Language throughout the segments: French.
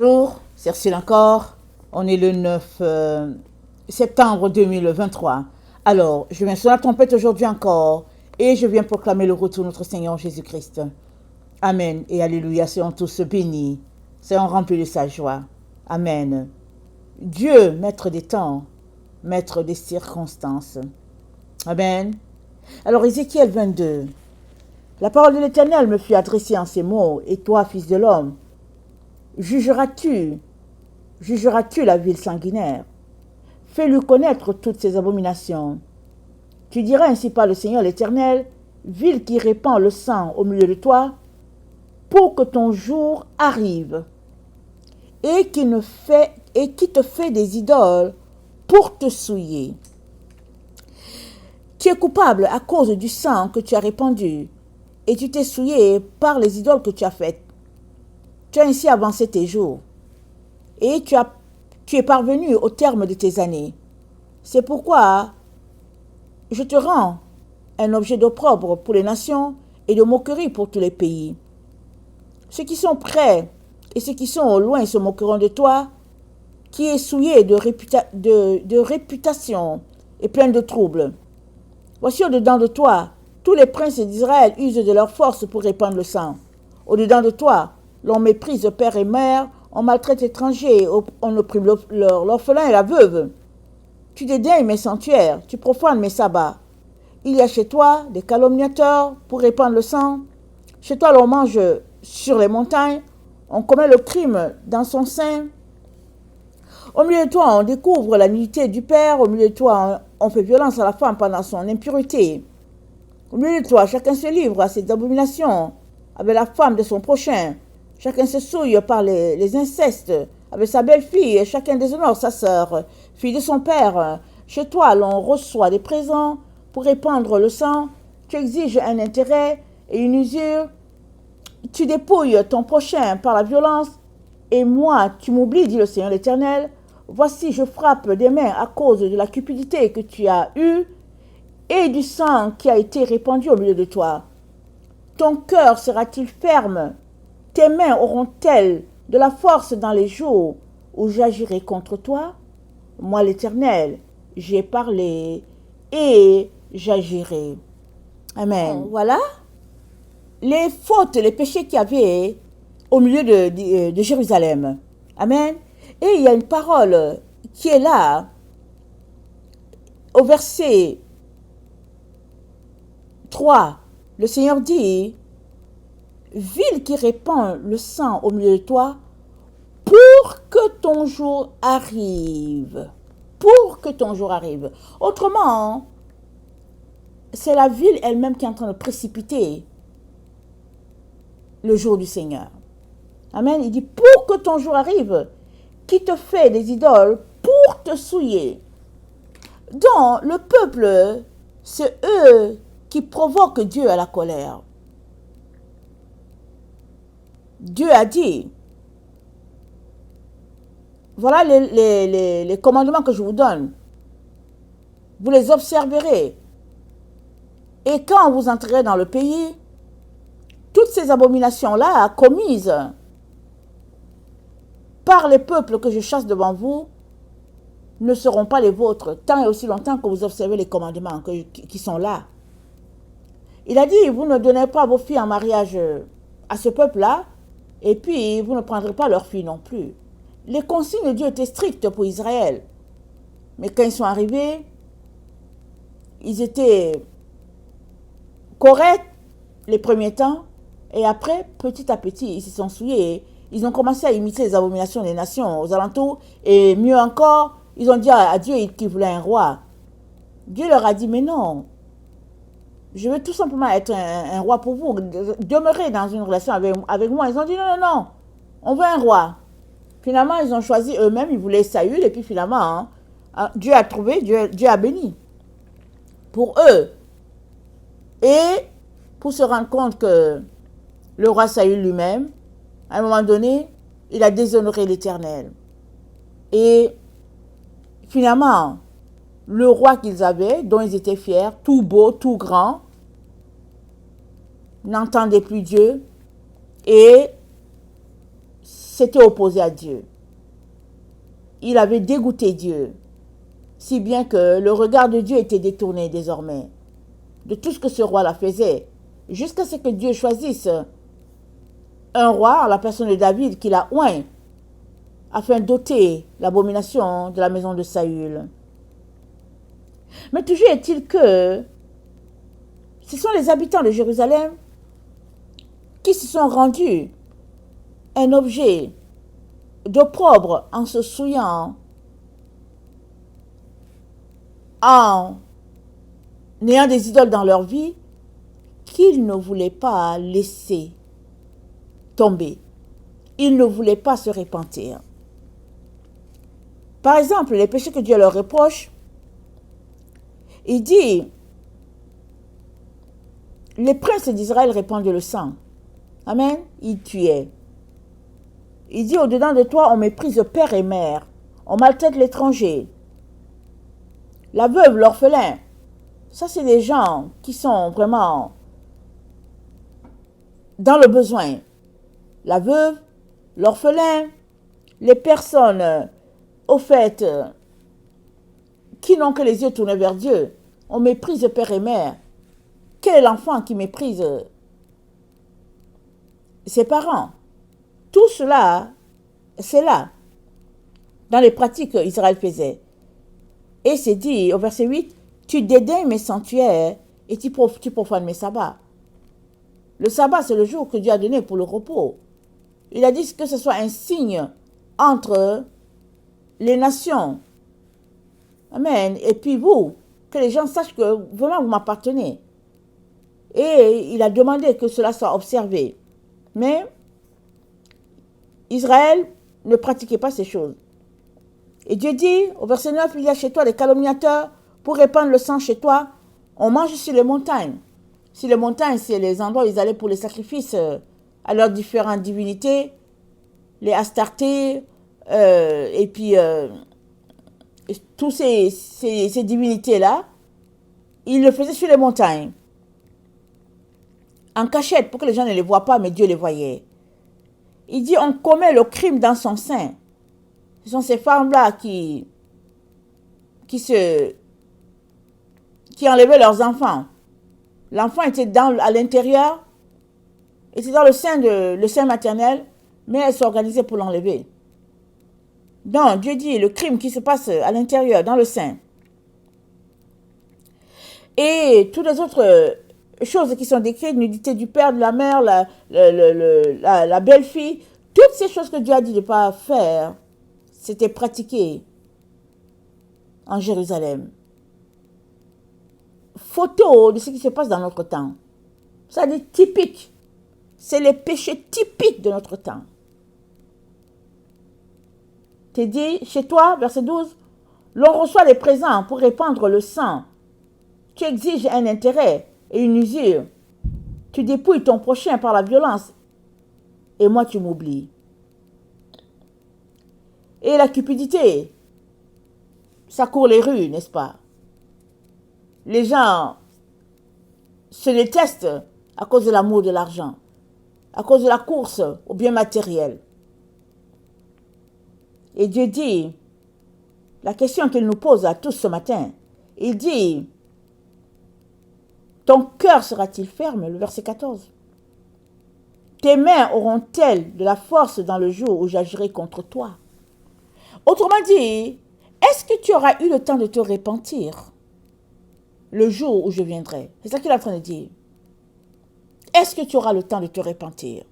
Bonjour, c'est Ursule encore. On est le 9 septembre 2023. Alors, je viens sur la trompette aujourd'hui encore et je viens proclamer le retour de notre Seigneur Jésus-Christ. Amen et alléluia, soyons tous bénis, soyons remplis de sa joie. Amen. Dieu, maître des temps, maître des circonstances. Amen. Alors, Ézéchiel 22. La parole de l'Éternel me fut adressée en ces mots. Et toi, fils de l'homme, jugeras-tu la ville sanguinaire? Fais-lui connaître toutes ses abominations. Tu diras ainsi par le Seigneur l'Éternel, ville qui répand le sang au milieu de toi, pour que ton jour arrive, et qui te fait des idoles pour te souiller. Tu es coupable à cause du sang que tu as répandu, et tu t'es souillé par les idoles que tu as faites. Tu as ainsi avancé tes jours, et tu es parvenu au terme de tes années. C'est pourquoi je te rends un objet d'opprobre pour les nations et de moquerie pour tous les pays. Ceux qui sont près et ceux qui sont au loin se moqueront de toi, qui es souillé de réputation et plein de troubles. Voici au-dedans de toi, tous les princes d'Israël usent de leur force pour répandre le sang. Au-dedans de toi, l'on méprise père et mère, on maltraite l'étranger, on opprime l'orphelin et la veuve. Tu dédaignes mes sanctuaires, tu profanes mes sabbats. Il y a chez toi des calomniateurs pour répandre le sang. Chez toi, l'on mange sur les montagnes, on commet le crime dans son sein. Au milieu de toi, on découvre la nudité du père. Au milieu de toi, on fait violence à la femme pendant son impureté. Au milieu de toi, chacun se livre à ses abominations avec la femme de son prochain. Chacun se souille par les incestes avec sa belle-fille, et chacun déshonore sa sœur, fille de son père. Chez toi, l'on reçoit des présents pour répandre le sang. Tu exiges un intérêt et une usure. Tu dépouilles ton prochain par la violence. Et moi, tu m'oublies, dit le Seigneur l'Éternel. Voici, je frappe des mains à cause de la cupidité que tu as eue et du sang qui a été répandu au milieu de toi. Ton cœur sera-t-il ferme? Tes mains auront-elles de la force dans les jours où j'agirai contre toi? Moi, l'Éternel, j'ai parlé et j'agirai. Amen. Voilà les fautes, les péchés qu'il y avait au milieu de Jérusalem. Amen. Et il y a une parole qui est là, au verset 3. Le Seigneur dit, ville qui répand le sang au milieu de toi, pour que ton jour arrive. Pour que ton jour arrive. Autrement, c'est la ville elle-même qui est en train de précipiter le jour du Seigneur. Amen. Il dit, pour que ton jour arrive, qui te fait des idoles pour te souiller. Donc, le peuple, c'est eux qui provoquent Dieu à la colère. Dieu a dit, voilà les commandements que je vous donne. Vous les observerez. Et quand vous entrerez dans le pays, toutes ces abominations-là commises par les peuples que je chasse devant vous ne seront pas les vôtres, tant et aussi longtemps que vous observez les commandements qui sont là. Il a dit, vous ne donnez pas vos filles en mariage à ce peuple-là, et puis vous ne prendrez pas leurs filles non plus. Les consignes de Dieu étaient strictes pour Israël. Mais quand ils sont arrivés, ils étaient corrects les premiers temps, et après, petit à petit, ils se sont souillés. Ils ont commencé à imiter les abominations des nations aux alentours, et mieux encore, ils ont dit à Dieu qu'ils voulaient un roi. Dieu leur a dit, mais non, je veux tout simplement être un roi pour vous, demeurer dans une relation avec moi. Ils ont dit, non, non, non, on veut un roi. Finalement, ils ont choisi eux-mêmes, ils voulaient Saül, et puis finalement, Dieu a trouvé, Dieu a béni pour eux. Et pour se rendre compte que le roi Saül lui-même, à un moment donné, il a déshonoré l'Éternel. Et finalement, le roi qu'ils avaient, dont ils étaient fiers, tout beau, tout grand, n'entendait plus Dieu et s'était opposé à Dieu. Il avait dégoûté Dieu, si bien que le regard de Dieu était détourné désormais de tout ce que ce roi-là faisait, jusqu'à ce que Dieu choisisse un roi, en la personne de David, qu'il a oint, afin d'ôter l'abomination de la maison de Saül. Mais toujours est-il que ce sont les habitants de Jérusalem qui se sont rendus un objet d'opprobre en se souillant, en ayant des idoles dans leur vie, qu'ils ne voulaient pas laisser tomber. Ils ne voulaient pas se repentir. Par exemple, les péchés que Dieu leur reproche, il dit, les princes d'Israël répandent le sang. Amen. Ils tuaient. Il dit, au-dedans de toi, on méprise père et mère. On maltraite l'étranger. La veuve, l'orphelin. Ça, c'est des gens qui sont vraiment dans le besoin. La veuve, l'orphelin, les personnes, au fait, qui n'ont que les yeux tournés vers Dieu. On méprise père et mère. Quel est l'enfant qui méprise ses parents? Tout cela, c'est là, dans les pratiques qu'Israël faisait. Et c'est dit au verset 8, tu dédaignes mes sanctuaires et tu profanes mes sabbats. Le sabbat, c'est le jour que Dieu a donné pour le repos. Il a dit que ce soit un signe entre les nations. Amen. Et puis vous, que les gens sachent que vraiment vous m'appartenez. Et il a demandé que cela soit observé. Mais Israël ne pratiquait pas ces choses. Et Dieu dit, au verset 9, il y a chez toi des calomniateurs pour répandre le sang chez toi. On mange sur les montagnes. Sur les montagnes, c'est les endroits où ils allaient pour les sacrifices à leurs différentes divinités, les Astartés, et puis tous ces divinités-là, ils le faisaient sur les montagnes. En cachette, pour que les gens ne les voient pas, mais Dieu les voyait. Il dit, on commet le crime dans son sein. Ce sont ces femmes-là qui enlevaient leurs enfants. L'enfant était à l'intérieur, était dans le sein maternel, mais elles s'organisaient pour l'enlever. Donc, Dieu dit, le crime qui se passe à l'intérieur, dans le sein. Et toutes les autres choses qui sont décrites, nudité du père, de la mère, la belle-fille, toutes ces choses que Dieu a dit de ne pas faire, c'était pratiqué en Jérusalem. Photo de ce qui se passe dans notre temps. Ça dit typique. C'est les péchés typiques de notre temps. Tu dit, chez toi, verset 12, l'on reçoit les présents pour répandre le sang. Tu exiges un intérêt et une usure. Tu dépouilles ton prochain par la violence. Et moi, tu m'oublies. Et la cupidité, ça court les rues, n'est-ce pas? Les gens se détestent à cause de l'amour de l'argent, à cause de la course au bien matériel. Et Dieu dit, la question qu'il nous pose à tous ce matin, il dit, ton cœur sera-t-il ferme, le verset 14. Tes mains auront-elles de la force dans le jour où j'agirai contre toi? Autrement dit, est-ce que tu auras eu le temps de te repentir le jour où je viendrai? C'est ça qu'il est en train de dire. Est-ce que tu auras le temps de te repentir?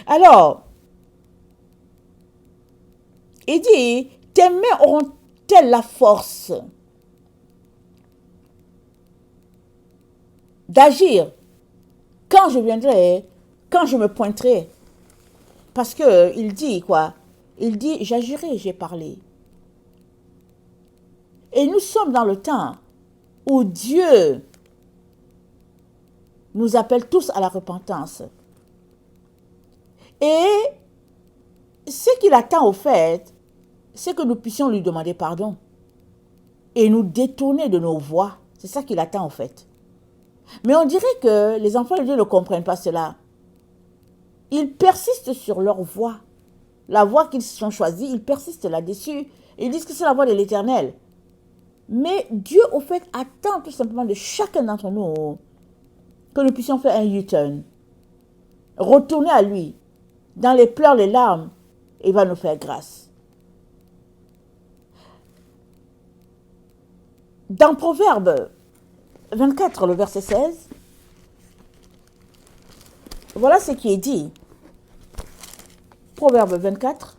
Alors, il dit, tes mains auront-elles la force d'agir quand je viendrai, quand je me pointerai? Parce que il dit quoi? Il dit, j'agirai, j'ai parlé. Et nous sommes dans le temps où Dieu nous appelle tous à la repentance. Et ce qu'il attend au fait, c'est que nous puissions lui demander pardon et nous détourner de nos voies. C'est ça qu'il attend au fait. Mais on dirait que les enfants de Dieu ne comprennent pas cela. ils persistent sur leur voie. La voie qu'ils se sont choisie, ils persistent là-dessus. Ils disent que c'est la voie de l'Éternel. Mais Dieu, au fait, attend tout simplement de chacun d'entre nous que nous puissions faire un U-turn. Retourner à lui. Dans les pleurs, les larmes, il va nous faire grâce. Dans Proverbe 24, le verset 16, voilà ce qui est dit. Proverbe 24,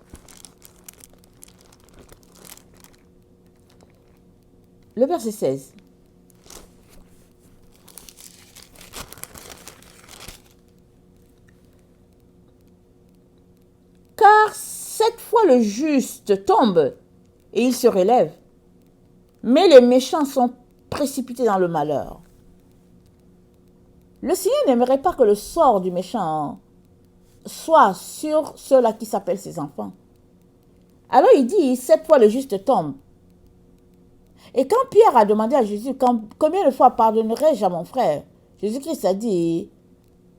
le verset 16. Car 7 fois le juste tombe et il se relève, mais les méchants sont précipités dans le malheur. Le Seigneur n'aimerait pas que le sort du méchant soit sur ceux-là qui s'appellent ses enfants. Alors il dit, 7 fois le juste tombe. Et quand Pierre a demandé à Jésus, combien de fois pardonnerai-je à mon frère? Jésus-Christ a dit,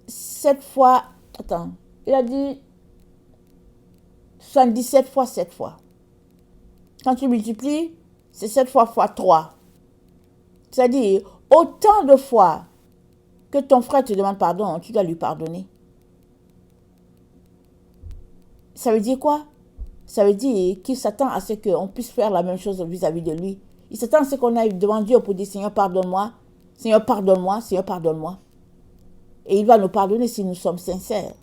7 fois, il a dit 77 fois 7 fois. Quand tu multiplies, c'est 7 fois fois 3. C'est-à-dire, autant de fois que ton frère te demande pardon, tu dois lui pardonner. Ça veut dire quoi? Ça veut dire qu'il s'attend à ce qu'on puisse faire la même chose vis-à-vis de lui. Il s'attend à ce qu'on aille devant Dieu pour dire, Seigneur, pardonne-moi, Seigneur, pardonne-moi, Seigneur, pardonne-moi. Et il va nous pardonner si nous sommes sincères.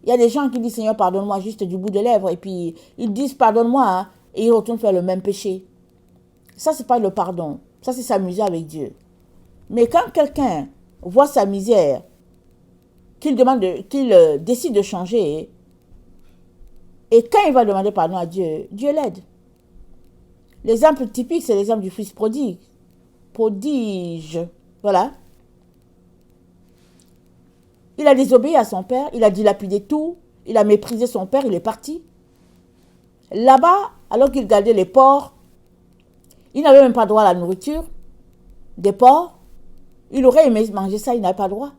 Il y a des gens qui disent, Seigneur, pardonne-moi, juste du bout des lèvres, et puis ils disent, pardonne-moi, hein, et ils retournent faire le même péché. Ça, c'est pas le pardon. Ça, c'est s'amuser avec Dieu. Mais quand quelqu'un voit sa misère, qu'il décide de changer, et quand il va demander pardon à Dieu, Dieu l'aide. L'exemple typique, c'est l'exemple du fils prodigue. Prodige. Voilà. Il a désobéi à son père, il a dilapidé tout, il a méprisé son père, il est parti. Là-bas, alors qu'il gardait les porcs, il n'avait même pas droit à la nourriture des porcs. Il aurait aimé manger ça, il n'avait pas droit.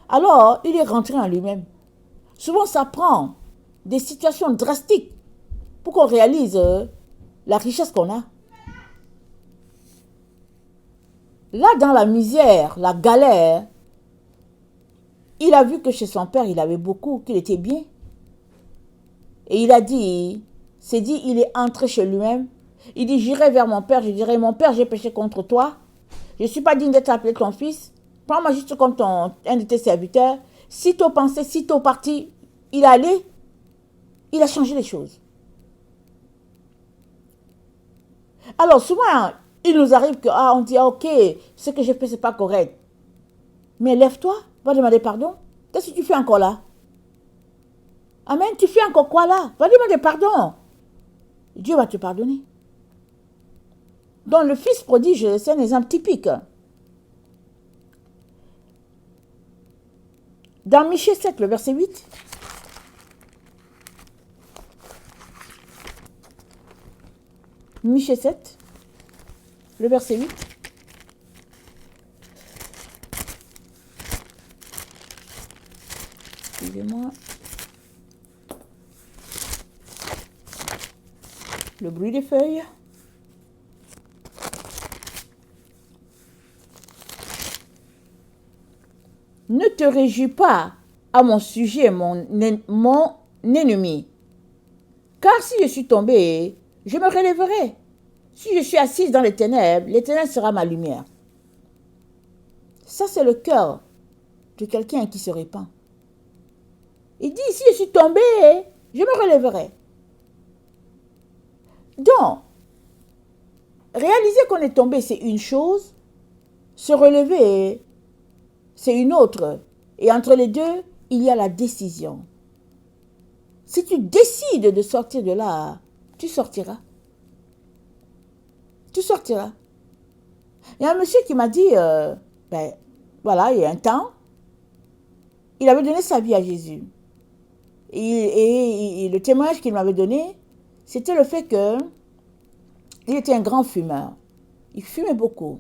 Alors, il est rentré en lui-même. Souvent, ça prend des situations drastiques pour qu'on réalise la richesse qu'on a. Là, dans la misère, la galère, il a vu que chez son père, il avait beaucoup, qu'il était bien. Et il a dit, il est entré chez lui-même. Il dit, j'irai vers mon père, je dirai, mon père, j'ai péché contre toi. Je ne suis pas digne d'être appelé ton fils. Prends-moi juste comme un de tes serviteurs. Sitôt pensé, sitôt parti, il est allé. Il a changé les choses. Alors souvent, il nous arrive on dit, ok, ce que j'ai fait, ce n'est pas correct. Mais lève-toi, va demander pardon. Qu'est-ce que tu fais encore là? Amen, tu fais encore quoi là? Va demander pardon. Dieu va te pardonner. Donc le fils prodige, c'est un exemple typique. Dans Michée 7, le verset 8. Michée 7, le verset 8. Excusez-moi. Le bruit des feuilles. Ne te réjouis pas à mon sujet, mon ennemi. Car si je suis tombé, je me relèverai. Si je suis assise dans les ténèbres, l'Éternel sera ma lumière. Ça, c'est le cœur de quelqu'un qui se répand. Il dit, si je suis tombé, je me relèverai. Donc, réaliser qu'on est tombé, c'est une chose. Se relever, c'est une autre. Et entre les deux, il y a la décision. Si tu décides de sortir de là, tu sortiras. Tu sortiras. Il y a un monsieur qui m'a dit, voilà, il y a un temps, il avait donné sa vie à Jésus. Et le témoignage qu'il m'avait donné, c'était le fait que il était un grand fumeur. Il fumait beaucoup.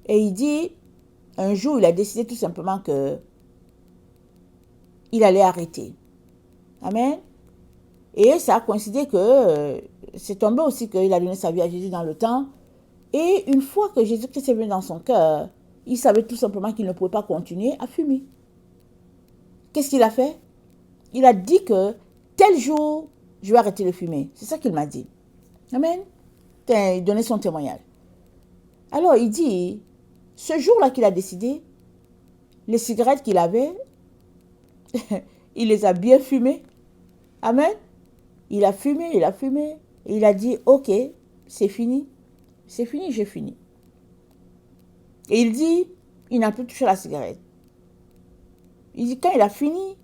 Et il dit, un jour, il a décidé tout simplement que il allait arrêter. Amen. Et ça a coïncidé que c'est tombé aussi qu'il a donné sa vie à Jésus dans le temps. Et une fois que Jésus-Christ est venu dans son cœur, il savait tout simplement qu'il ne pouvait pas continuer à fumer. Qu'est-ce qu'il a fait? Il a dit que tel jour, je vais arrêter de fumer. C'est ça qu'il m'a dit. Amen. Il donnait son témoignage. Alors il dit, ce jour-là qu'il a décidé, les cigarettes qu'il avait, il les a bien fumées. Amen. Il a fumé. Et il a dit, ok, c'est fini. C'est fini, j'ai fini. Et il dit, il n'a plus touché la cigarette. Il dit, quand il a fini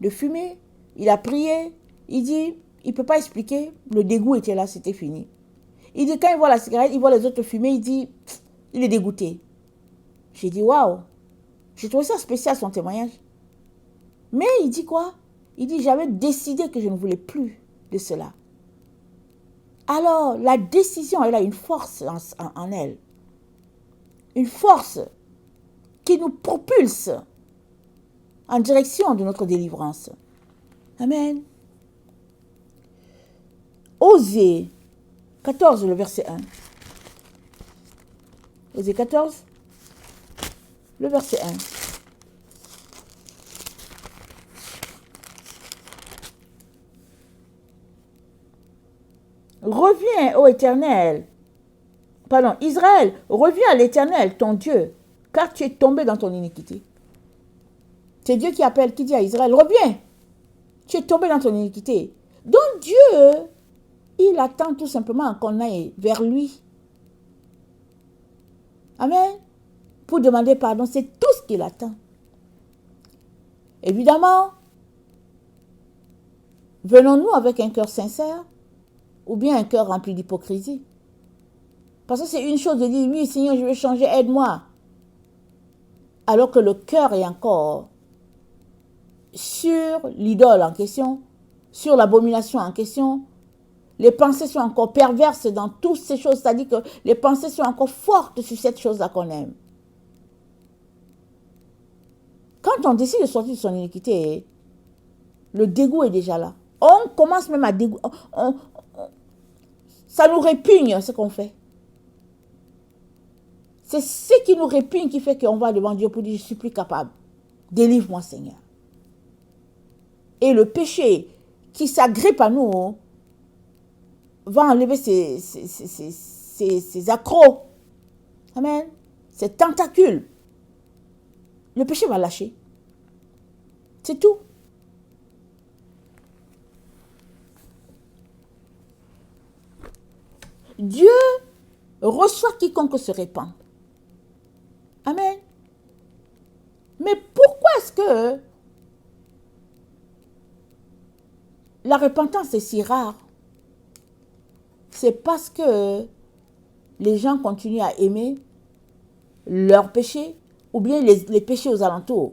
de fumer, il a prié. Il dit, il ne peut pas expliquer, le dégoût était là, c'était fini. Il dit, quand il voit la cigarette, il voit les autres fumer, il dit, il est dégoûté. J'ai dit, waouh. J'ai trouvé ça spécial, son témoignage. Mais il dit quoi? Il dit, j'avais décidé que je ne voulais plus de cela. Alors, la décision, elle a une force en elle. Une force qui nous propulse en direction de notre délivrance. Amen. Osée 14, le verset 1. Osée 14, le verset 1. Reviens ô Éternel, pardon, Israël, reviens à l'Éternel, ton Dieu, car tu es tombé dans ton iniquité. C'est Dieu qui appelle, qui dit à Israël, reviens, tu es tombé dans ton iniquité. Donc Dieu, il attend tout simplement qu'on aille vers lui. Amen. Pour demander pardon, c'est tout ce qu'il attend. Évidemment, venons-nous avec un cœur sincère ou bien un cœur rempli d'hypocrisie. Parce que c'est une chose de dire, oui Seigneur, je vais changer, aide-moi. Alors que le cœur est encore sur l'idole en question, sur l'abomination en question. Les pensées sont encore perverses dans toutes ces choses. C'est-à-dire que les pensées sont encore fortes sur cette chose-là qu'on aime. Quand on décide de sortir de son iniquité, le dégoût est déjà là. On commence même à dégoûter. Ça nous répugne ce qu'on fait. C'est ce qui nous répugne qui fait qu'on va devant Dieu pour dire, je ne suis plus capable. Délivre-moi, Seigneur. Et le péché qui s'agrippe à nous va enlever ces accros. Amen. Ces tentacules. Le péché va lâcher. C'est tout. Dieu reçoit quiconque se répand. Amen. Mais pourquoi est-ce que la repentance est si rare? C'est parce que les gens continuent à aimer leurs péchés ou bien les péchés aux alentours.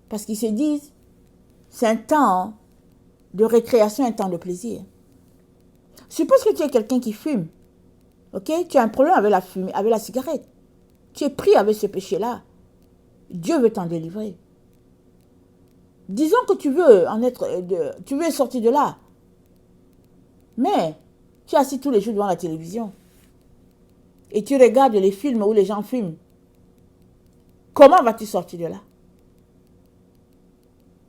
Parce qu'ils se disent, c'est un temps de récréation, un temps de plaisir. Suppose que tu es quelqu'un qui fume. Ok? Tu as un problème avec la fumée, avec la cigarette. Tu es pris avec ce péché-là. Dieu veut t'en délivrer. Disons que tu veux tu veux sortir de là. Mais tu es assis tous les jours devant la télévision. Et tu regardes les films où les gens fument. Comment vas-tu sortir de là?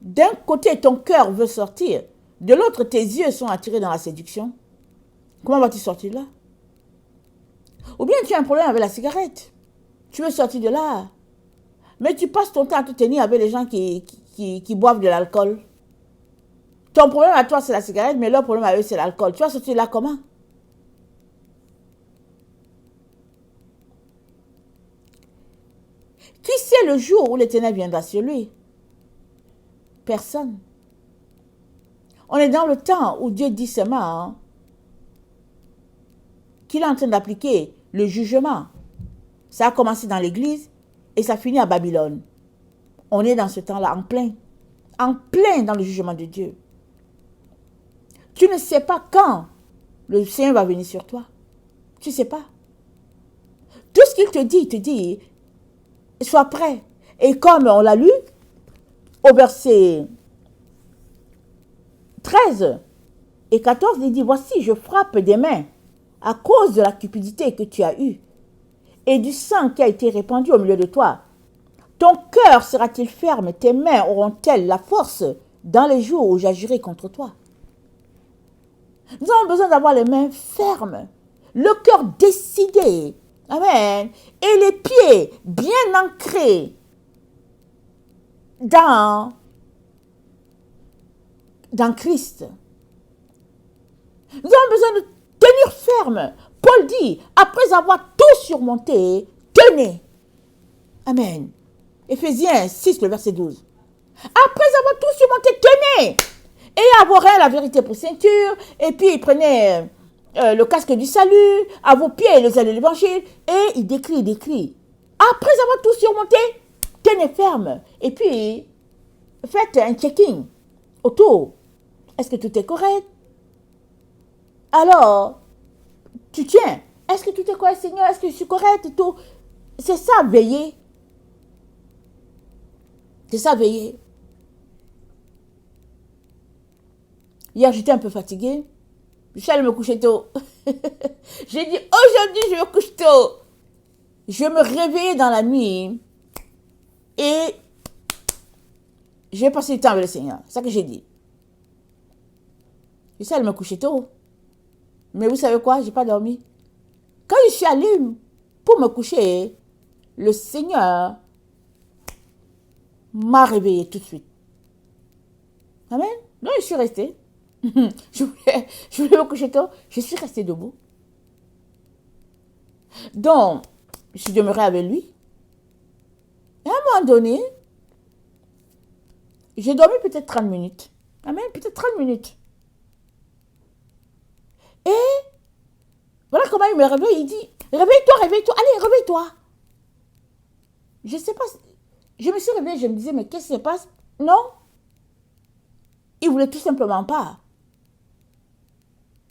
D'un côté, ton cœur veut sortir. De l'autre, tes yeux sont attirés dans la séduction. Comment vas-tu sortir de là? Ou bien tu as un problème avec la cigarette. Tu veux sortir de là. Mais tu passes ton temps à te tenir avec les gens qui boivent de l'alcool. Ton problème à toi, c'est la cigarette, mais leur problème à eux, c'est l'alcool. Tu vas sortir de là comment? Qui sait le jour où l'Éternel viendra sur lui? Personne. On est dans le temps où Dieu dit seulement qu'il est en train d'appliquer le jugement. Ça a commencé dans l'église et ça finit à Babylone. On est dans ce temps-là en plein dans le jugement de Dieu. Tu ne sais pas quand le Seigneur va venir sur toi. Tu ne sais pas. Tout ce qu'il te dit, sois prêt. Et comme on l'a lu, au verset 13 et 14, il dit, voici, je frappe des mains à cause de la cupidité que tu as eue et du sang qui a été répandu au milieu de toi. Ton cœur sera-t-il ferme? Tes mains auront-elles la force dans les jours où j'agirai contre toi? Nous avons besoin d'avoir les mains fermes, le cœur décidé, amen, et les pieds bien ancrés dans Christ. Nous avons besoin de tenir ferme. Paul dit, après avoir tout surmonté, tenez. Amen. Éphésiens 6, le verset 12. Après avoir tout surmonté, tenez. Et à vos reins la vérité pour ceinture. Et puis prenez le casque du salut, à vos pieds les ailes de l'évangile. Et il décrit. Après avoir tout surmonté, tenez ferme. Et puis, faites un checking autour. Est-ce que tout est correct? Alors, tu tiens. Est-ce que tout est correct, Seigneur? Est-ce que je suis correct et tout? C'est ça, veiller. C'est ça, veiller. Hier, j'étais un peu fatiguée. Je suis allée me coucher tôt. J'ai dit, aujourd'hui, je me couche tôt. Je me réveillais dans la nuit et j'ai passé du temps avec le Seigneur. C'est ça que j'ai dit. Je suis allée me coucher tôt. Mais vous savez quoi? Je n'ai pas dormi. Quand je suis allée pour me coucher, le Seigneur m'a réveillée tout de suite. Amen. Donc, je suis restée. je voulais me coucher tôt. Je suis restée debout. Donc, je suis demeurée avec lui. Et à un moment donné, j'ai dormi peut-être 30 minutes. Amen. Peut-être 30 minutes. Et voilà comment il me réveille. Il dit, réveille-toi, réveille-toi. Allez, réveille-toi. Je ne sais pas. Je me suis réveillée, je me disais, mais qu'est-ce qui se passe? Non. Il voulait tout simplement pas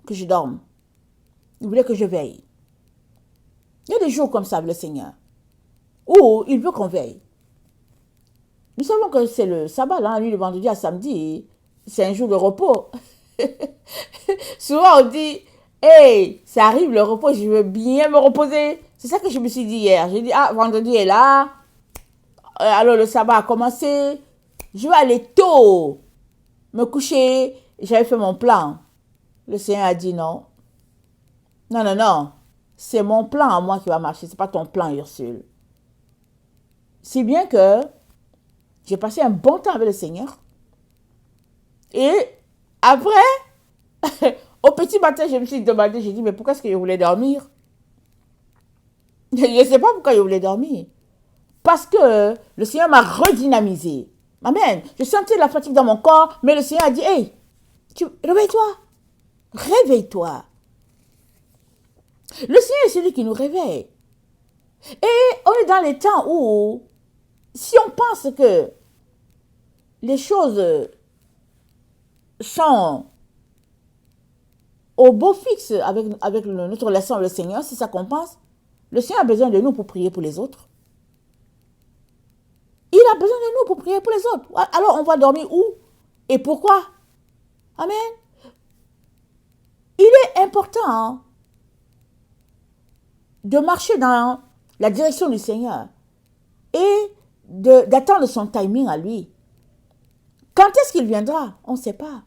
que je dorme. Il voulait que je veille. Il y a des jours comme ça avec le Seigneur, où il veut qu'on veille. Nous savons que c'est le sabbat, là, lui, le vendredi à samedi, c'est un jour de repos. Souvent, on dit, hey, ça arrive le repos, je veux bien me reposer. C'est ça que je me suis dit hier. J'ai dit, ah, vendredi est là. Alors, le sabbat a commencé. Je vais aller tôt me coucher. J'avais fait mon plan. Le Seigneur a dit non. Non, non, non. C'est mon plan à moi qui va marcher. Ce n'est pas ton plan, Ursule. Si bien que j'ai passé un bon temps avec le Seigneur. Et après, au petit matin, je me suis demandé, j'ai dit, mais pourquoi est-ce que je voulais dormir? Je ne sais pas pourquoi je voulais dormir. Parce que le Seigneur m'a redynamisé. Amen. Je sentais la fatigue dans mon corps, mais le Seigneur a dit, hey, réveille-toi. Réveille-toi. Le Seigneur est celui qui nous réveille. Et on est dans les temps où, si on pense que les choses sont au beau fixe avec notre relation avec le Seigneur, c'est ça qu'on pense, le Seigneur a besoin de nous pour prier pour les autres. Il a besoin de nous pour prier pour les autres. Alors on va dormir où? Et pourquoi? Amen. Il est important de marcher dans la direction du Seigneur et d'attendre son timing à lui. Quand est-ce qu'il viendra? On ne sait pas.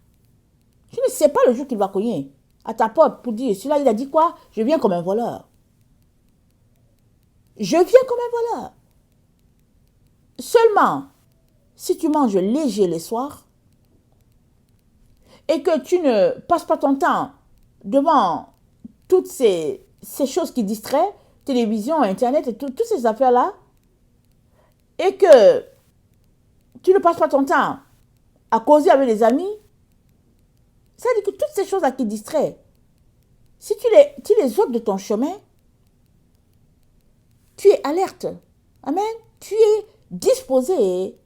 Tu ne sais pas le jour qu'il va cogner à ta porte pour dire, celui-là il a dit quoi? Je viens comme un voleur. Je viens comme un voleur. Seulement, si tu manges léger les soirs et que tu ne passes pas ton temps devant toutes ces choses qui distraient, télévision, Internet et toutes ces affaires-là, et que tu ne passes pas ton temps à causer avec les amis, ça veut dire que toutes ces choses-là qui distraient, si tu les ôtes de ton chemin, tu es alerte. Amen. Tu es disposé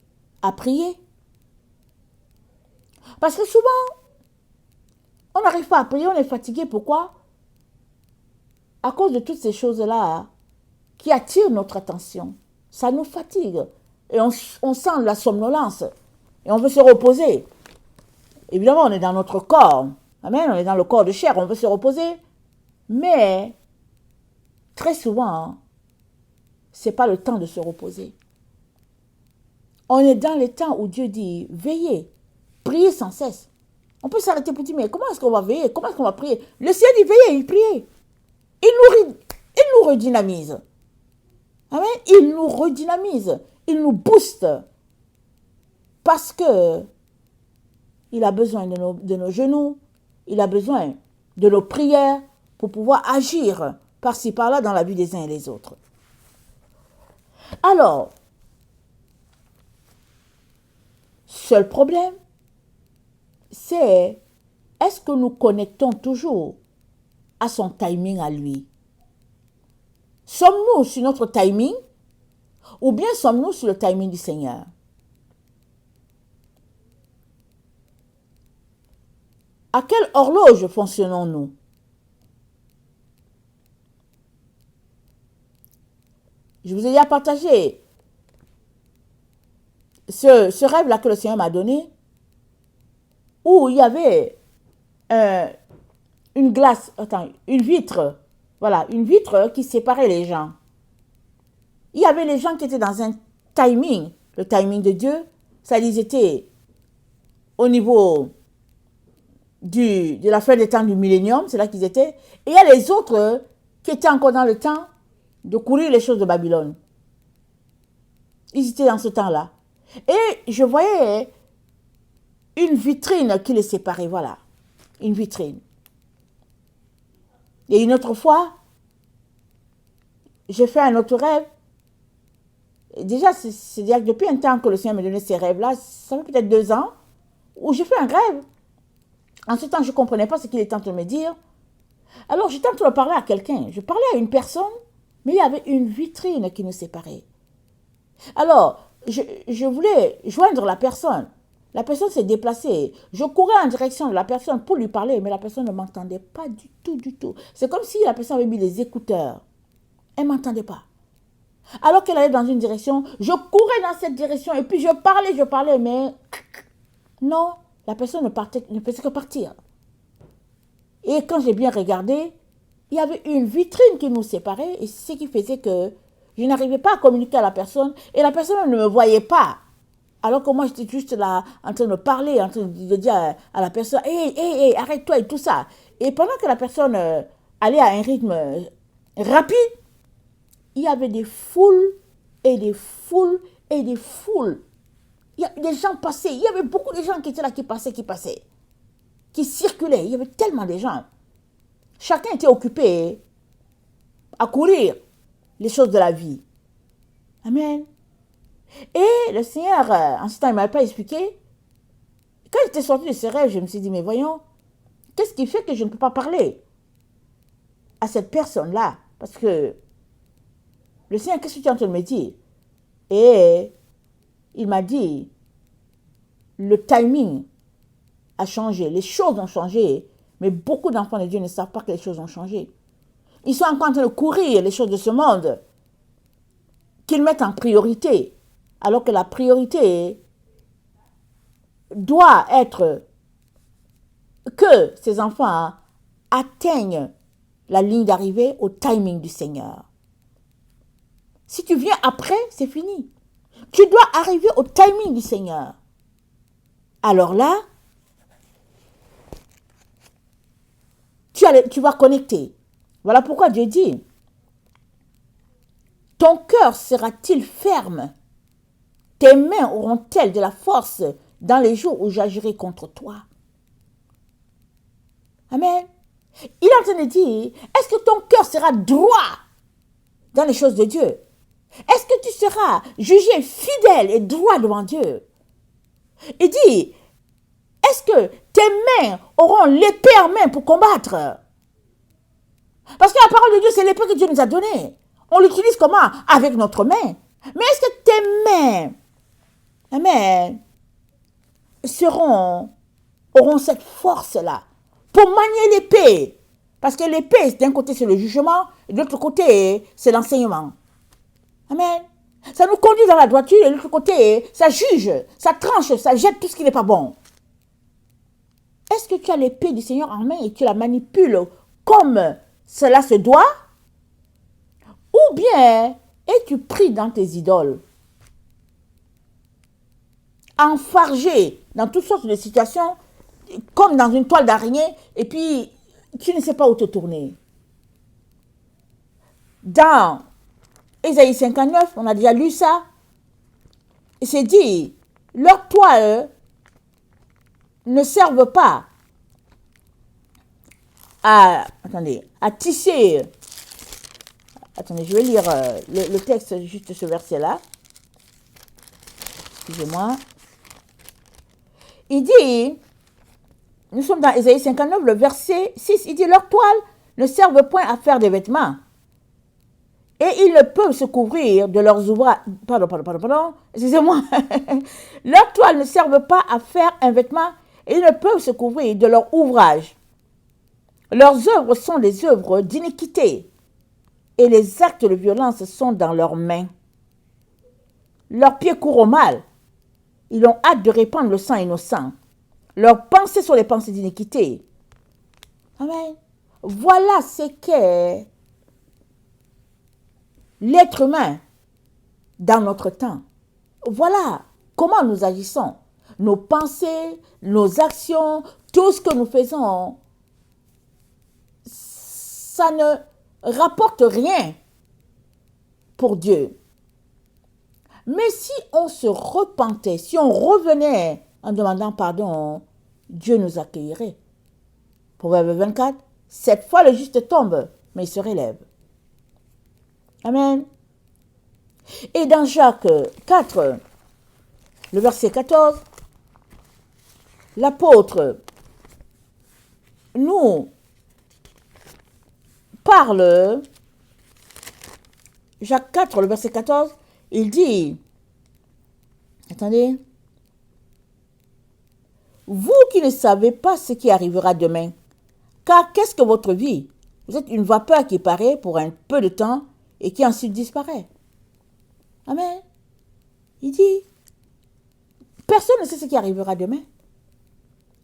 à prier. Parce que souvent, on n'arrive pas à prier, on est fatigué. Pourquoi? À cause de toutes ces choses-là qui attirent notre attention. Ça nous fatigue. Et on sent la somnolence. Et on veut se reposer. Évidemment, on est dans notre corps. Amen. On est dans le corps de chair. On veut se reposer. Mais, très souvent, ce n'est pas le temps de se reposer. On est dans les temps où Dieu dit, veillez, priez sans cesse. On peut s'arrêter pour dire, mais comment est-ce qu'on va veiller? Comment est-ce qu'on va prier? Le Seigneur dit, veillez, il prie. Il nous redynamise. Amen. Il nous redynamise. Il nous booste. Parce que il a besoin de nos genoux. Il a besoin de nos prières pour pouvoir agir par-ci, par-là dans la vie des uns et des autres. Alors, seul problème, c'est est-ce que nous connectons toujours à son timing à lui? Sommes-nous sur notre timing ou bien sommes-nous sur le timing du Seigneur? À quelle horloge fonctionnons-nous? Je vous ai déjà partagé ce rêve-là que le Seigneur m'a donné, où il y avait une vitre, voilà, une vitre qui séparait les gens. Il y avait les gens qui étaient dans un timing, le timing de Dieu, ça ils étaient au niveau de la fin des temps du millénium, c'est là qu'ils étaient, et il y a les autres qui étaient encore dans le temps de courir les choses de Babylone. Ils étaient dans ce temps-là. Et je voyais une vitrine qui les séparait, voilà, une vitrine. Et une autre fois, j'ai fait un autre rêve. Et déjà, c'est depuis un temps que le Seigneur m'a donné ces rêves-là, ça fait peut-être 2 ans, où j'ai fait un rêve. En ce temps, je ne comprenais pas ce qu'il était en train de me dire. Alors, j'étais en train de parler à quelqu'un. Je parlais à une personne, mais il y avait une vitrine qui nous séparait. Alors, je voulais joindre la personne. La personne s'est déplacée. Je courais en direction de la personne pour lui parler, mais la personne ne m'entendait pas du tout, du tout. C'est comme si la personne avait mis des écouteurs. Elle ne m'entendait pas. Alors qu'elle allait dans une direction, je courais dans cette direction et puis je parlais, mais non, la personne ne faisait que partir. Et quand j'ai bien regardé, il y avait une vitrine qui nous séparait et ce qui faisait que je n'arrivais pas à communiquer à la personne et la personne ne me voyait pas. Alors que moi, j'étais juste là en train de parler, en train de dire à la personne, hey, arrête-toi et tout ça. Et pendant que la personne allait à un rythme rapide, il y avait des foules et des foules et des foules. Des gens passaient, il y avait beaucoup de gens qui étaient là, qui passaient, qui circulaient. Il y avait tellement de gens. Chacun était occupé à courir les choses de la vie. Amen. Et le Seigneur, en ce temps, il ne m'avait pas expliqué. Quand j'étais sortie de ce rêve, je me suis dit, mais voyons, qu'est-ce qui fait que je ne peux pas parler à cette personne-là? Parce que le Seigneur, qu'est-ce que tu es en train de me dire? Et il m'a dit, le timing a changé, les choses ont changé, mais beaucoup d'enfants de Dieu ne savent pas que les choses ont changé. Ils sont encore en train de courir les choses de ce monde, qu'ils mettent en priorité, alors que la priorité doit être que ces enfants atteignent la ligne d'arrivée au timing du Seigneur. Si tu viens après, c'est fini. Tu dois arriver au timing du Seigneur. Alors là, tu vas connecter. Voilà pourquoi Dieu dit, ton cœur sera-t-il ferme? Tes mains auront-elles de la force dans les jours où j'agirai contre toi? Amen. Il est en train de dire, est-ce que ton cœur sera droit dans les choses de Dieu? Est-ce que tu seras jugé fidèle et droit devant Dieu? Il dit, est-ce que tes mains auront l'épée en main pour combattre? Parce que la parole de Dieu, c'est l'épée que Dieu nous a donnée. On l'utilise comment? Avec notre main. Mais est-ce que tes mains, amen, auront cette force-là pour manier l'épée? Parce que l'épée, d'un côté, c'est le jugement, et de l'autre côté, c'est l'enseignement. Amen. Ça nous conduit dans la droiture et de l'autre côté, ça juge, ça tranche, ça jette tout ce qui n'est pas bon. Est-ce que tu as l'épée du Seigneur en main et tu la manipules comme cela se doit? Ou bien es-tu pris dans tes idoles, enfargé dans toutes sortes de situations, comme dans une toile d'araignée, et puis tu ne sais pas où te tourner? Dans Ésaïe 59, on a déjà lu ça, et c'est dit, leurs toiles ne servent pas à tisser. Attendez, je vais lire le texte, juste ce verset-là. Excusez-moi. Il dit, nous sommes dans Ésaïe 59, le verset 6, il dit, leurs toiles ne servent point à faire des vêtements. Et ils ne peuvent se couvrir de leurs ouvrages. Pardon, excusez-moi. Leurs toiles ne servent pas à faire un vêtement et ils ne peuvent se couvrir de leur ouvrage. Leurs œuvres sont des œuvres d'iniquité et les actes de violence sont dans leurs mains. Leurs pieds courent au mal. Ils ont hâte de répandre le sang innocent. Leurs pensées sont les pensées d'iniquité. Amen. Voilà ce qu'est l'être humain dans notre temps. Voilà comment nous agissons. Nos pensées, nos actions, tout ce que nous faisons, ça ne rapporte rien pour Dieu. Mais si on se repentait, si on revenait en demandant pardon, Dieu nous accueillerait. Proverbe 24, 7 fois le juste tombe, mais il se relève. Amen. Et dans Jacques 4, le verset 14, l'apôtre nous parle, Jacques 4, le verset 14, il dit, attendez, vous qui ne savez pas ce qui arrivera demain, car qu'est-ce que votre vie? Vous êtes une vapeur qui paraît pour un peu de temps et qui ensuite disparaît. Amen. Il dit, personne ne sait ce qui arrivera demain.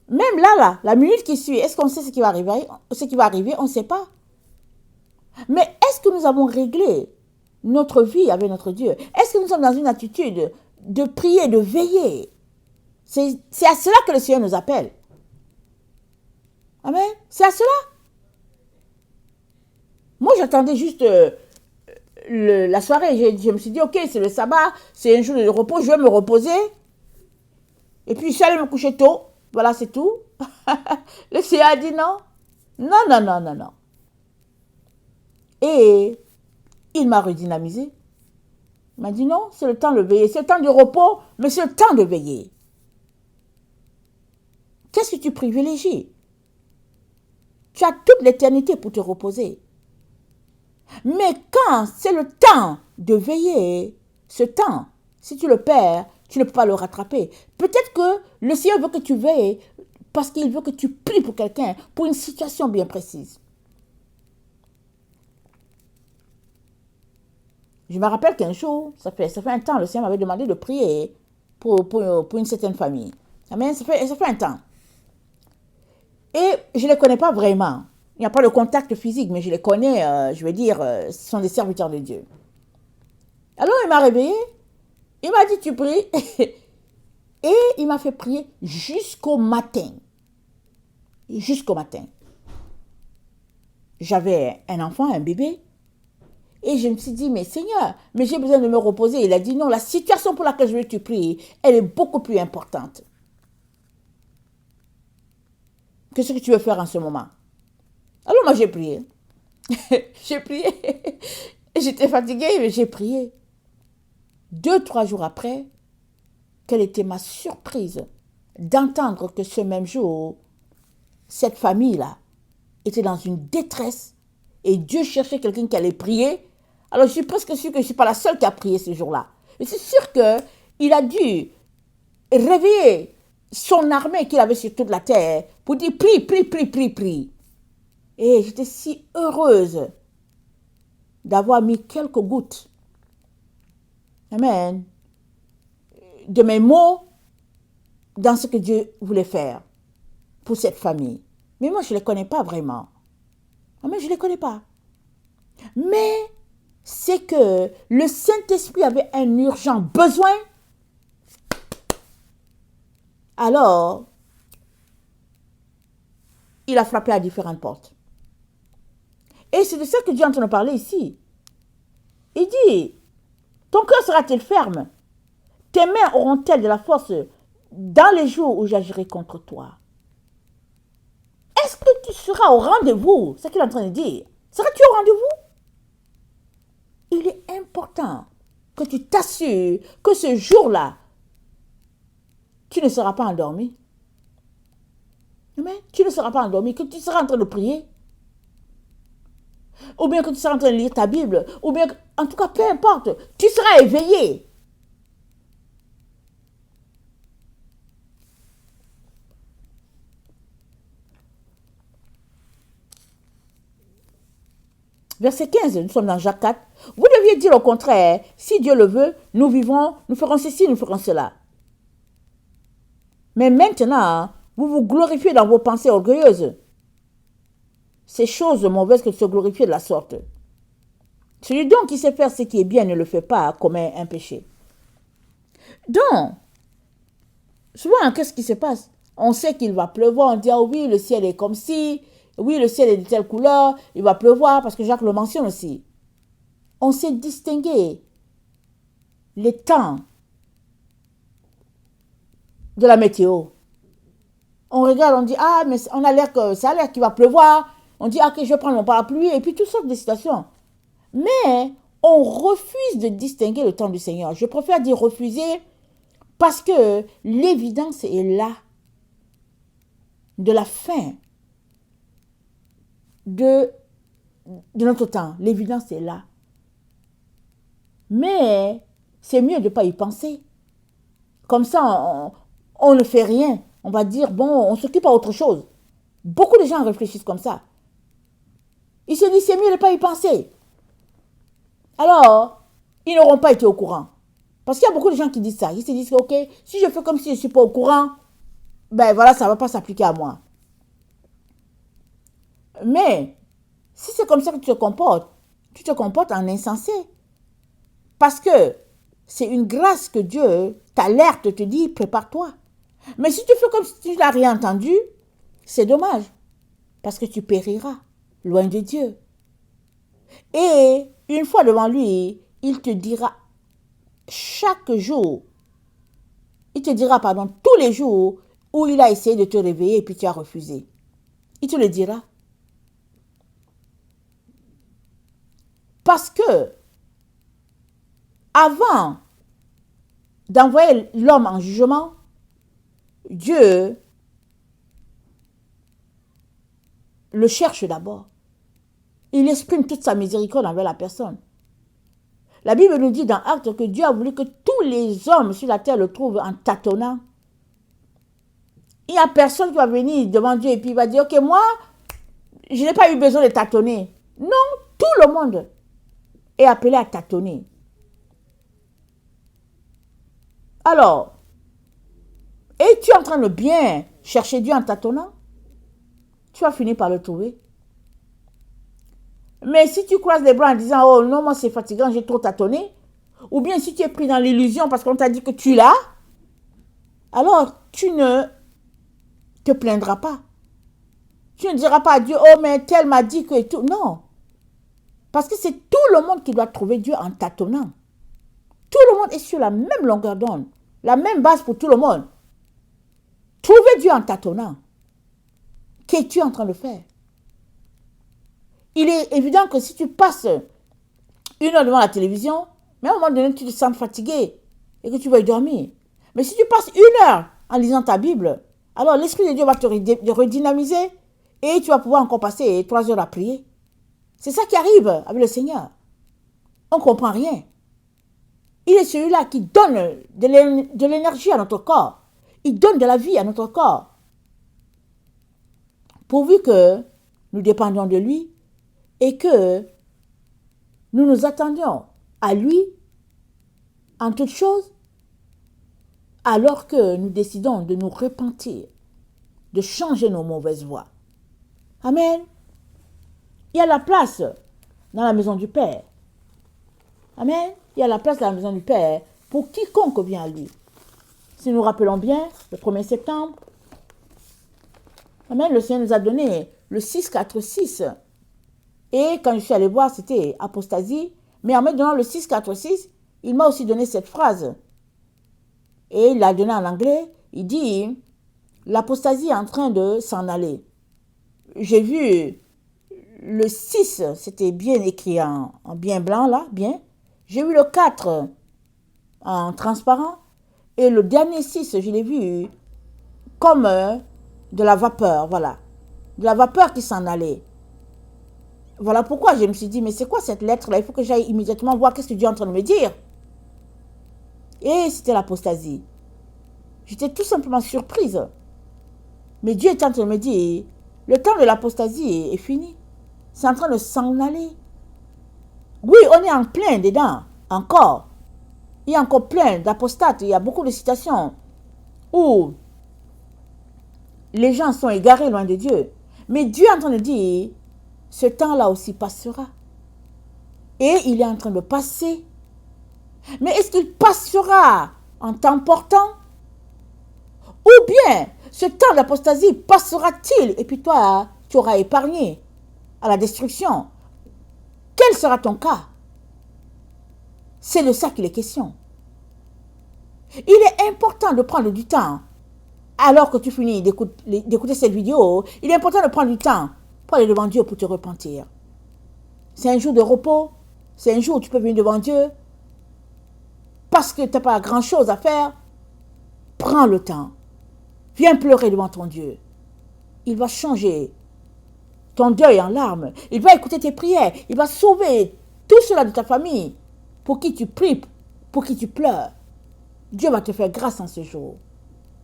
Même là, la minute qui suit, est-ce qu'on sait ce qui va arriver? On ne sait pas. Mais est-ce que nous avons réglé notre vie avec notre Dieu? Est-ce que nous sommes dans une attitude de prier, de veiller? C'est à cela que le Seigneur nous appelle. Amen. C'est à cela. Moi, j'attendais juste la soirée. Je me suis dit, ok, c'est le sabbat, c'est un jour de repos, je vais me reposer. Et puis, je suis allée me coucher tôt. Voilà, c'est tout. Le Seigneur a dit non. Non. Et il m'a redynamisé. Il m'a dit non, c'est le temps de veiller. C'est le temps du repos, mais c'est le temps de veiller. Qu'est-ce que tu privilégies? Tu as toute l'éternité pour te reposer. Mais quand c'est le temps de veiller, ce temps, si tu le perds, tu ne peux pas le rattraper. Peut-être que le Seigneur veut que tu veilles parce qu'il veut que tu pries pour quelqu'un, pour une situation bien précise. Je me rappelle qu'un jour, ça fait un temps, le Seigneur m'avait demandé de prier pour une certaine famille. Amen, ça fait un temps. Et je ne les connais pas vraiment. Il n'y a pas de contact physique, mais je les connais, ce sont des serviteurs de Dieu. Alors il m'a réveillé, il m'a dit tu pries, et il m'a fait prier jusqu'au matin. Jusqu'au matin. J'avais un enfant, un bébé, et je me suis dit, mais Seigneur, mais j'ai besoin de me reposer. Il a dit non, la situation pour laquelle je veux que tu pries, elle est beaucoup plus importante que ce que tu veux faire en ce moment. Alors moi j'ai prié. J'ai prié. J'étais fatiguée, mais j'ai prié. 2-3 jours après, quelle était ma surprise d'entendre que ce même jour, cette famille-là était dans une détresse et Dieu cherchait quelqu'un qui allait prier. Alors je suis presque sûre que je ne suis pas la seule qui a prié ce jour-là. Mais c'est sûr qu'il a dû réveiller son armée qu'il avait sur toute la terre pour dire prie. Et j'étais si heureuse d'avoir mis quelques gouttes Amen, de mes mots dans ce que Dieu voulait faire pour cette famille. Mais moi, je ne les connais pas vraiment. Amen, je ne les connais pas. Mais c'est que le Saint-Esprit avait un urgent besoin. Alors, il a frappé à différentes portes. Et c'est de ça que Dieu est en train de parler ici. Il dit, ton cœur sera-t-il ferme? Tes mains auront-elles de la force dans les jours où j'agirai contre toi? Est-ce que tu seras au rendez-vous? C'est ce qu'il est en train de dire. Seras-tu au rendez-vous? Il est important que tu t'assures que ce jour-là, tu ne seras pas endormi. Amen. Tu ne seras pas endormi, que tu seras en train de prier. Ou bien que tu seras en train de lire ta Bible. Ou bien, en tout cas, peu importe, tu seras éveillé. Verset 15, nous sommes dans Jacques 4. Vous deviez dire au contraire, si Dieu le veut, nous vivons, nous ferons ceci, nous ferons cela. Mais maintenant, vous vous glorifiez dans vos pensées orgueilleuses. Ces choses mauvaises que de se glorifier de la sorte. Celui donc qui sait faire ce qui est bien ne le fait pas, commet un péché. Donc, souvent, qu'est-ce qui se passe? On sait qu'il va pleuvoir, on dit, ah oui, le ciel est comme ci, oui, le ciel est de telle couleur, il va pleuvoir, parce que Jacques le mentionne aussi. On sait distinguer les temps de la météo. On regarde, on dit, ah, mais on a l'air que ça a l'air qu'il va pleuvoir. On dit, ah, ok, je vais prendre mon parapluie, et puis toutes sortes de situations. Mais on refuse de distinguer le temps du Seigneur. Je préfère dire refuser parce que l'évidence est là de la fin de notre temps. L'évidence est là. Mais c'est mieux de ne pas y penser. Comme ça, on ne fait rien. On va dire, bon, on s'occupe à autre chose. Beaucoup de gens réfléchissent comme ça. Ils se disent, c'est mieux de ne pas y penser. Alors, ils n'auront pas été au courant. Parce qu'il y a beaucoup de gens qui disent ça. Ils se disent, ok, si je fais comme si je ne suis pas au courant, ben voilà, ça ne va pas s'appliquer à moi. Mais, si c'est comme ça que tu te comportes en insensé. Parce que c'est une grâce que Dieu t'alerte, te dit, prépare-toi. Mais si tu fais comme si tu n'as rien entendu, c'est dommage. Parce que tu périras, loin de Dieu. Et une fois devant lui, il te dira chaque jour, tous les jours où il a essayé de te réveiller et puis tu as refusé. Il te le dira. Parce que, avant d'envoyer l'homme en jugement, Dieu le cherche d'abord. Il exprime toute sa miséricorde envers la personne. La Bible nous dit dans Actes que Dieu a voulu que tous les hommes sur la terre le trouvent en tâtonnant. Il n'y a personne qui va venir devant Dieu et puis il va dire, ok, moi, je n'ai pas eu besoin de tâtonner. Non, tout le monde est appelé à tâtonner. Alors, es-tu en train de bien chercher Dieu en tâtonnant? Tu vas finir par le trouver. Mais si tu croises les bras en disant, oh non, moi c'est fatigant, j'ai trop tâtonné, ou bien si tu es pris dans l'illusion parce qu'on t'a dit que tu l'as, alors tu ne te plaindras pas. Tu ne diras pas à Dieu, oh mais tel m'a dit que et tout. Non. Parce que c'est tout le monde qui doit trouver Dieu en tâtonnant. Tout le monde est sur la même longueur d'onde, la même base pour tout le monde. Trouver Dieu en tâtonnant. Qu'es-tu en train de faire? Il est évident que si tu passes 1 heure devant la télévision, mais à un moment donné, tu te sens fatigué et que tu vas y dormir. Mais si tu passes 1 heure en lisant ta Bible, alors l'Esprit de Dieu va te redynamiser et tu vas pouvoir encore passer 3 heures à prier. C'est ça qui arrive avec le Seigneur. On ne comprend rien. Il est celui-là qui donne de l'énergie à notre corps. Il donne de la vie à notre corps. Pourvu que nous dépendions de lui et que nous nous attendions à lui en toute chose, alors que nous décidons de nous repentir, de changer nos mauvaises voies. Amen. Il y a la place dans la maison du Père. Amen. Il y a la place dans la maison du Père pour quiconque vient à lui. Si nous rappelons bien, le 1er septembre, amen, le Seigneur nous a donné le 646. Et quand je suis allée voir, c'était apostasie. Mais en me donnant le 646, il m'a aussi donné cette phrase. Et il l'a donné en anglais. Il dit, l'apostasie est en train de s'en aller. J'ai vu le 6, c'était bien écrit en bien blanc là, bien. J'ai vu le 4 en transparent. Et le dernier 6, je l'ai vu comme de la vapeur, voilà. De la vapeur qui s'en allait. Voilà pourquoi je me suis dit, mais c'est quoi cette lettre-là? Il faut que j'aille immédiatement voir qu'est-ce que Dieu est en train de me dire. Et c'était l'apostasie. J'étais tout simplement surprise. Mais Dieu est en train de me dire, le temps de l'apostasie est fini. C'est en train de s'en aller. Oui, on est en plein dedans, encore. Il y a encore plein d'apostates. Il y a beaucoup de citations où les gens sont égarés loin de Dieu. Mais Dieu est en train de dire, ce temps-là aussi passera. Et il est en train de passer. Mais est-ce qu'il passera en t'emportant? Ou bien, ce temps d'apostasie passera-t-il et puis toi, tu auras épargné à la destruction? Quel sera ton cas? C'est de ça qu'il est question. Il est important de prendre du temps. Alors que tu finis d'écouter cette vidéo, il est important de prendre du temps pour aller devant Dieu pour te repentir. C'est un jour de repos. C'est un jour où tu peux venir devant Dieu. Parce que tu n'as pas grand-chose à faire. Prends le temps. Viens pleurer devant ton Dieu. Il va changer ton deuil en larmes. Il va écouter tes prières. Il va sauver tout cela de ta famille. Pour qui tu pries, pour qui tu pleures. Dieu va te faire grâce en ce jour.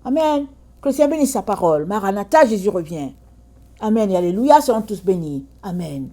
Amen. Que le Seigneur bénisse sa parole. Maranatha, Jésus revient. Amen et alléluia, seront tous bénis. Amen.